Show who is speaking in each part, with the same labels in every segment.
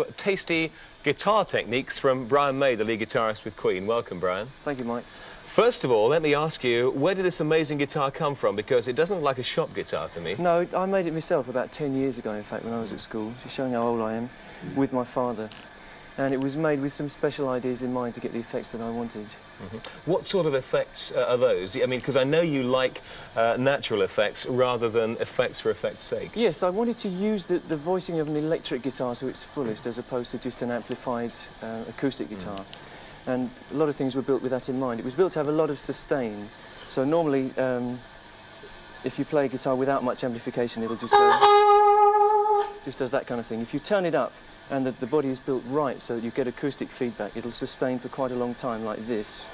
Speaker 1: few tasty guitar techniques from Brian May, the lead guitarist with Queen. Welcome, Brian.
Speaker 2: Thank you, Mike.
Speaker 1: First of all, let me ask you, where did this amazing guitar come from? Because it doesn't look like a shop guitar to me.
Speaker 2: No, I made it myself about 10 years ago, in fact, when I was at school, just showing how old I am, with my father. And it was made with some special ideas in mind to get the effects that I wanted.
Speaker 1: What sort of effects are those? I mean, because I know you like natural effects rather than effects for effect's sake.
Speaker 2: Yes, I wanted to use the voicing of an electric guitar to its fullest, as opposed to just an amplified acoustic guitar. And a lot of things were built with that in mind. It was built to have a lot of sustain. So normally, if you play a guitar without much amplification, it'll just go, just does that kind of thing. If you turn it up, and the body is built right so that you get acoustic feedback, it'll sustain for quite a long time, like this.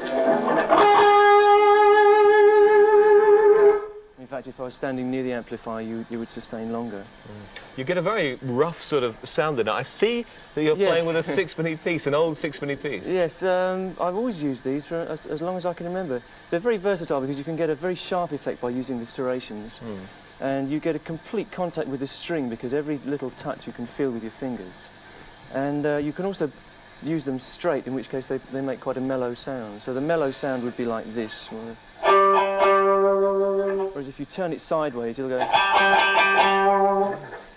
Speaker 2: In fact, if I was standing near the amplifier, you would sustain longer.
Speaker 1: You get a very rough sort of sound in it. I see that you're playing with a sixpenny piece, an old sixpenny piece.
Speaker 2: Yes, I've always used these for as long as I can remember. They're very versatile because you can get a very sharp effect by using the serrations. And you get a complete contact with the string because every little touch you can feel with your fingers. And you can also use them straight, in which case they make quite a mellow sound. So the mellow sound would be like this. Whereas if you turn it sideways, it'll go...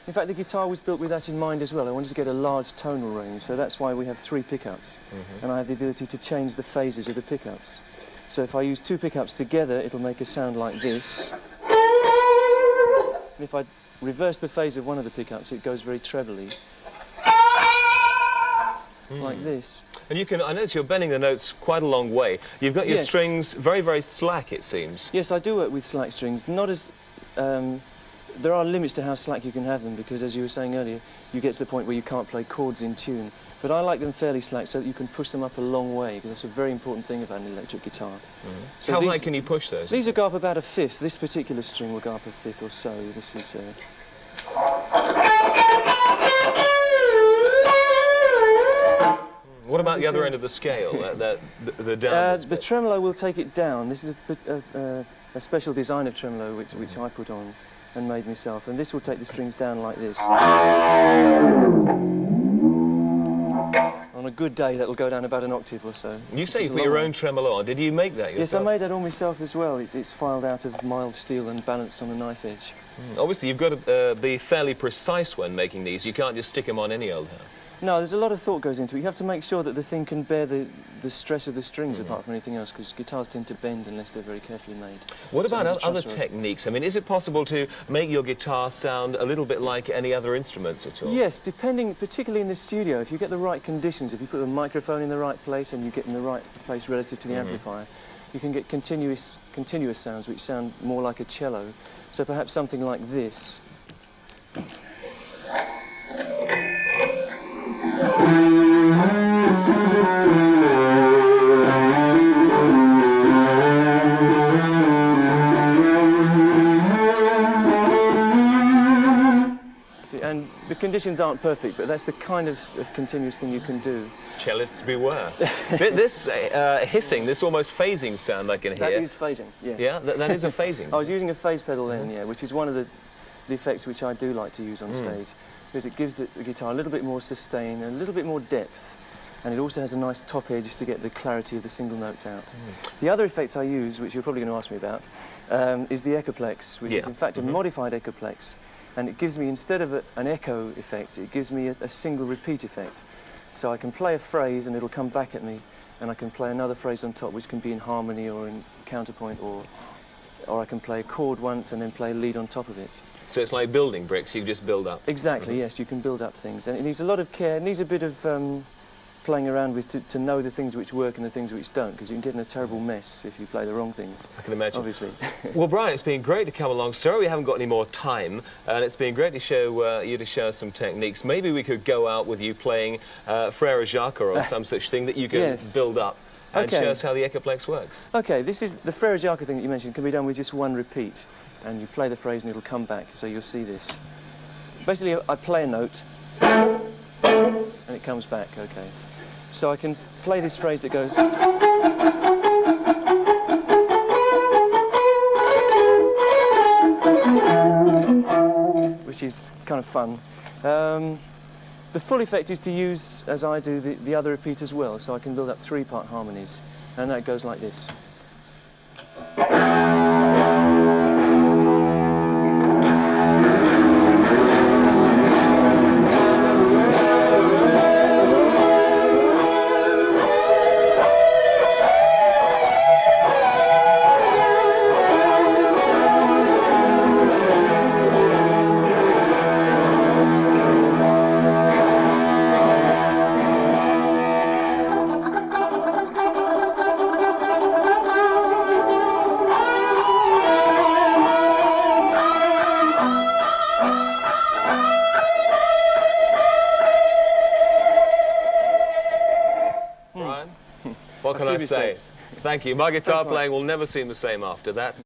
Speaker 2: In fact, the guitar was built with that in mind as well. I wanted to get a large tonal range, so that's why we have 3 pickups. And I have the ability to change the phases of the pickups. So if I use 2 pickups together, it'll make a sound like this. And if I reverse the phase of one of the pickups, it goes very trebly. Like this.
Speaker 1: And you can, I notice you're bending the notes quite a long way. You've got your strings very, very slack, it seems.
Speaker 2: Yes, I do work with slack strings. Not as... there are limits to how slack you can have them because, as you were saying earlier, you get to the point where you can't play chords in tune. But I like them fairly slack so that you can push them up a long way, because that's a very important thing about an electric guitar. So
Speaker 1: how high can you push those?
Speaker 2: These will go up about a fifth. This particular string will go up a fifth or so. This is...
Speaker 1: What about the other end of the scale, the downwards
Speaker 2: The
Speaker 1: bit?
Speaker 2: tremolo will take it down. This is a special design of tremolo which I put on and made myself, and this will take the strings down like this. On a good day, that will go down about an octave or so.
Speaker 1: You say you put your own tremolo on. Did you make that yourself?
Speaker 2: Yes, I made that all myself as well. It's filed out of mild steel and balanced on a knife edge.
Speaker 1: Obviously, you've got to be fairly precise when making these. You can't just stick them on any old how.
Speaker 2: No, there's a lot of thought goes into it. You have to make sure that the thing can bear the stress of the strings apart from anything else, because guitars tend to bend unless they're very carefully made.
Speaker 1: What about other techniques? I mean, is it possible to make your guitar sound a little bit like any other instruments at all? Yes,
Speaker 2: depending, particularly in the studio, if you get the right conditions, if you put the microphone in the right place and you get in the right place relative to the amplifier, you can get continuous sounds which sound more like a cello. So perhaps something like this. And the conditions aren't perfect, but that's the kind of continuous thing you can do.
Speaker 1: Cellists beware. This hissing, this almost phasing sound I can hear.
Speaker 2: That is phasing, yes.
Speaker 1: Yeah, that is a phasing.
Speaker 2: I was using a phase pedal then, yeah, which is one of the effects which I do like to use on stage, because it gives the guitar a little bit more sustain and a little bit more depth, and it also has a nice top edge to get the clarity of the single notes out. The other effect I use, which you're probably going to ask me about, is the Echoplex, which is in fact a modified Echoplex, and it gives me, instead of an echo effect, it gives me a single repeat effect. So I can play a phrase and it'll come back at me, and I can play another phrase on top which can be in harmony or in counterpoint, or I can play a chord once and then play a lead on top of it.
Speaker 1: So it's like building bricks, you just build up.
Speaker 2: Exactly, yes, you can build up things. And it needs a lot of care, it needs a bit of playing around with to know the things which work and the things which don't, because you can get in a terrible mess if you play the wrong things.
Speaker 1: I can imagine.
Speaker 2: Obviously.
Speaker 1: Well, Brian, it's been great to come along. Sorry we haven't got any more time, and it's been great to show you to show us some techniques. Maybe we could go out with you playing Frère Jacques or some such thing that you can build up and show us how the Echoplex works.
Speaker 2: Okay, this is the Frère Jacques thing that you mentioned can be done with just one repeat, and you play the phrase and it'll come back, so you'll see this. Basically, I play a note and it comes back, okay. So I can play this phrase that goes... which is kind of fun. The full effect is to use, as I do, the other repeat as well, so I can build up 3-part harmonies, and that goes like this.
Speaker 1: What can I say?
Speaker 2: Mistakes.
Speaker 1: Thank you. My guitar
Speaker 2: Thanks, Mike.
Speaker 1: playing will never seem the same after that.